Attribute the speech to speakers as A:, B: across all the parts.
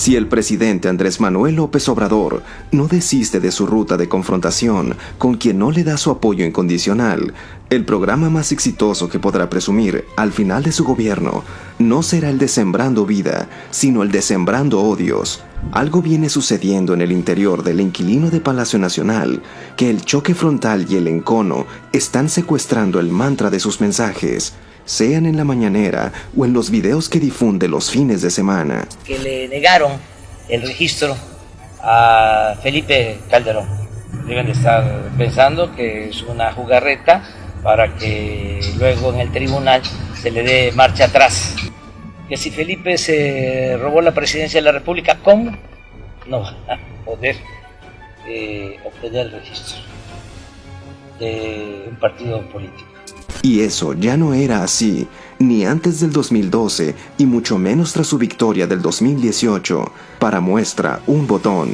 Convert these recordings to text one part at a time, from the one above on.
A: Si el presidente Andrés Manuel López Obrador no desiste de su ruta de confrontación con quien no le da su apoyo incondicional, el programa más exitoso que podrá presumir al final de su gobierno no será el de Sembrando Vida, sino el de Sembrando Odios. Algo viene sucediendo en el interior del inquilino de Palacio Nacional, que el choque frontal y el encono están secuestrando el mantra de sus mensajes, sean en la mañanera o en los videos que difunde los fines de semana.
B: Que le negaron el registro a Felipe Calderón. Deben de estar pensando que es una jugarreta para que luego en el tribunal se le dé marcha atrás. Que si Felipe se robó la presidencia de la República, ¿cómo? No va a poder obtener el registro de un partido político.
A: Y eso ya no era así, ni antes del 2012 y mucho menos tras su victoria del 2018. Para muestra, un botón.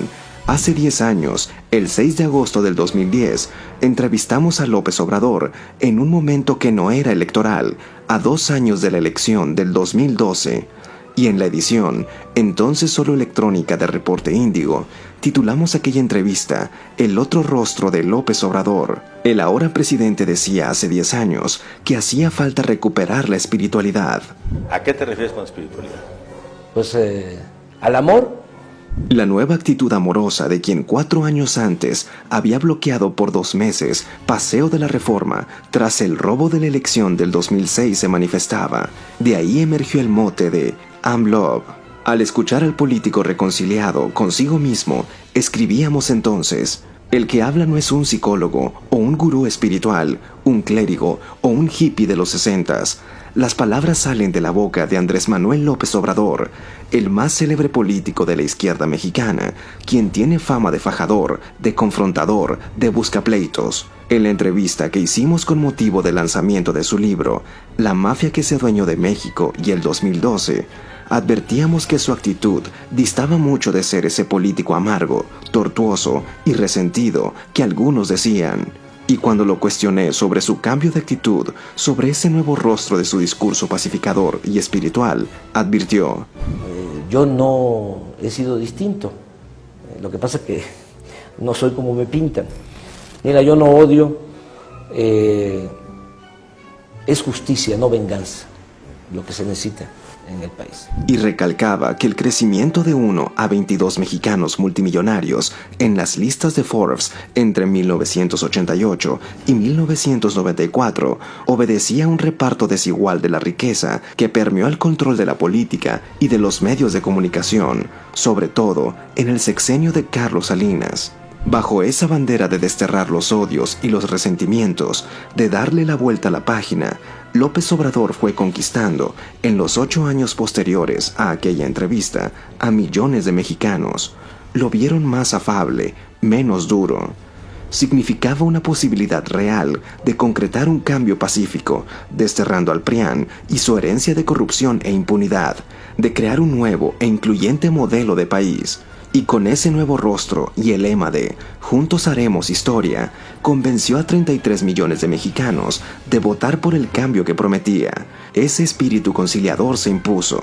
A: Hace 10 años, el 6 de agosto del 2010, entrevistamos a López Obrador en un momento que no era electoral, a 2 años de la elección del 2012. Y en la edición, entonces solo electrónica de Reporte Índigo, titulamos aquella entrevista El otro rostro de López Obrador. El ahora presidente decía hace 10 años que hacía falta recuperar la espiritualidad.
C: ¿A qué te refieres con espiritualidad?
B: Pues al amor.
A: La nueva actitud amorosa de quien 4 años antes había bloqueado por 2 meses Paseo de la Reforma tras el robo de la elección del 2006 se manifestaba. De ahí emergió el mote de AMLOV. Al escuchar al político reconciliado consigo mismo, escribíamos entonces: el que habla no es un psicólogo o un gurú espiritual, un clérigo o un hippie de los 60s. Las palabras salen de la boca de Andrés Manuel López Obrador, el más célebre político de la izquierda mexicana, quien tiene fama de fajador, de confrontador, de buscapleitos. En la entrevista que hicimos con motivo del lanzamiento de su libro, La mafia que se adueñó de México y el 2012, advertíamos que su actitud distaba mucho de ser ese político amargo, tortuoso y resentido que algunos decían. Y cuando lo cuestioné sobre su cambio de actitud, sobre ese nuevo rostro de su discurso pacificador y espiritual, advirtió:
B: yo no he sido distinto. Lo que pasa es que no soy como me pintan. Mira, yo no odio, es justicia, no venganza, lo que se necesita en el país.
A: Y recalcaba que el crecimiento de 1 a 22 mexicanos multimillonarios en las listas de Forbes entre 1988 y 1994 obedecía a un reparto desigual de la riqueza que permeó el control de la política y de los medios de comunicación, sobre todo en el sexenio de Carlos Salinas. Bajo esa bandera de desterrar los odios y los resentimientos, de darle la vuelta a la página, López Obrador fue conquistando, en los 8 años posteriores a aquella entrevista, a millones de mexicanos. Lo vieron más afable, menos duro. Significaba una posibilidad real de concretar un cambio pacífico, desterrando al PRIAN y su herencia de corrupción e impunidad, de crear un nuevo e incluyente modelo de país. Y con ese nuevo rostro y el lema de Juntos haremos historia, convenció a 33 millones de mexicanos de votar por el cambio que prometía. Ese espíritu conciliador se impuso.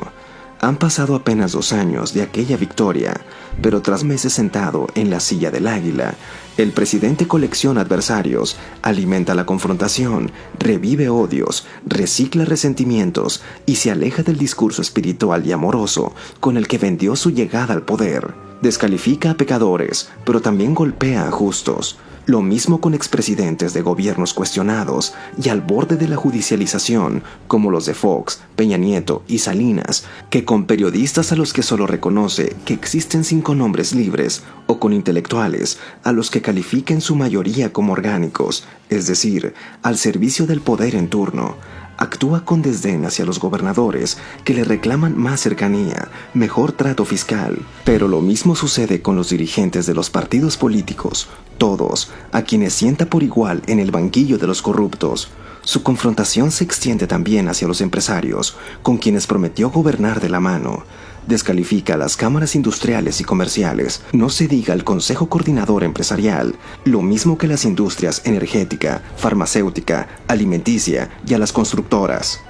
A: Han pasado apenas 2 años de aquella victoria, pero tras meses sentado en la silla del águila, el presidente colecciona adversarios, alimenta la confrontación, revive odios, recicla resentimientos y se aleja del discurso espiritual y amoroso con el que vendió su llegada al poder. Descalifica a pecadores, pero también golpea a justos. Lo mismo con expresidentes de gobiernos cuestionados y al borde de la judicialización, como los de Fox, Peña Nieto y Salinas, que con periodistas a los que solo reconoce que existen 5 nombres libres, o con intelectuales a los que califica en su mayoría como orgánicos, es decir, al servicio del poder en turno. Actúa con desdén hacia los gobernadores que le reclaman más cercanía, mejor trato fiscal. Pero lo mismo sucede con los dirigentes de los partidos políticos, todos, a quienes sienta por igual en el banquillo de los corruptos. Su confrontación se extiende también hacia los empresarios, con quienes prometió gobernar de la mano. Descalifica a las cámaras industriales y comerciales, no se diga al Consejo Coordinador Empresarial, lo mismo que las industrias energética, farmacéutica, alimenticia y a las constructoras.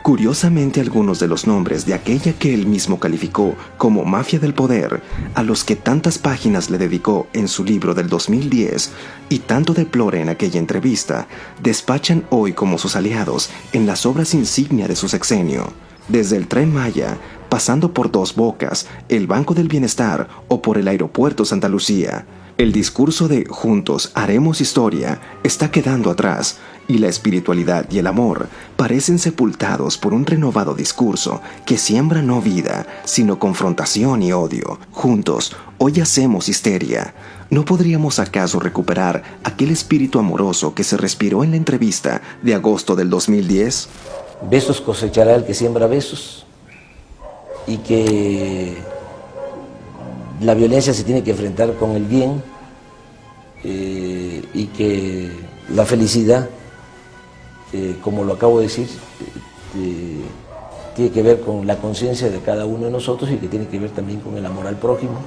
A: Curiosamente, algunos de los nombres de aquella que él mismo calificó como mafia del poder, a los que tantas páginas le dedicó en su libro del 2010 y tanto deplora en aquella entrevista, despachan hoy como sus aliados en las obras insignia de su sexenio. Desde el Tren Maya, pasando por Dos Bocas, el Banco del Bienestar o por el Aeropuerto Santa Lucía, el discurso de "juntos haremos historia" está quedando atrás y la espiritualidad y el amor parecen sepultados por un renovado discurso que siembra no vida, sino confrontación y odio. Juntos, hoy hacemos histeria. ¿No podríamos acaso recuperar aquel espíritu amoroso que se respiró en la entrevista de agosto del 2010?
D: Besos cosechará el que siembra besos, y que la violencia se tiene que enfrentar con el bien, y que la felicidad, como lo acabo de decir, tiene que ver con la conciencia de cada uno de nosotros y que tiene que ver también con el amor al prójimo.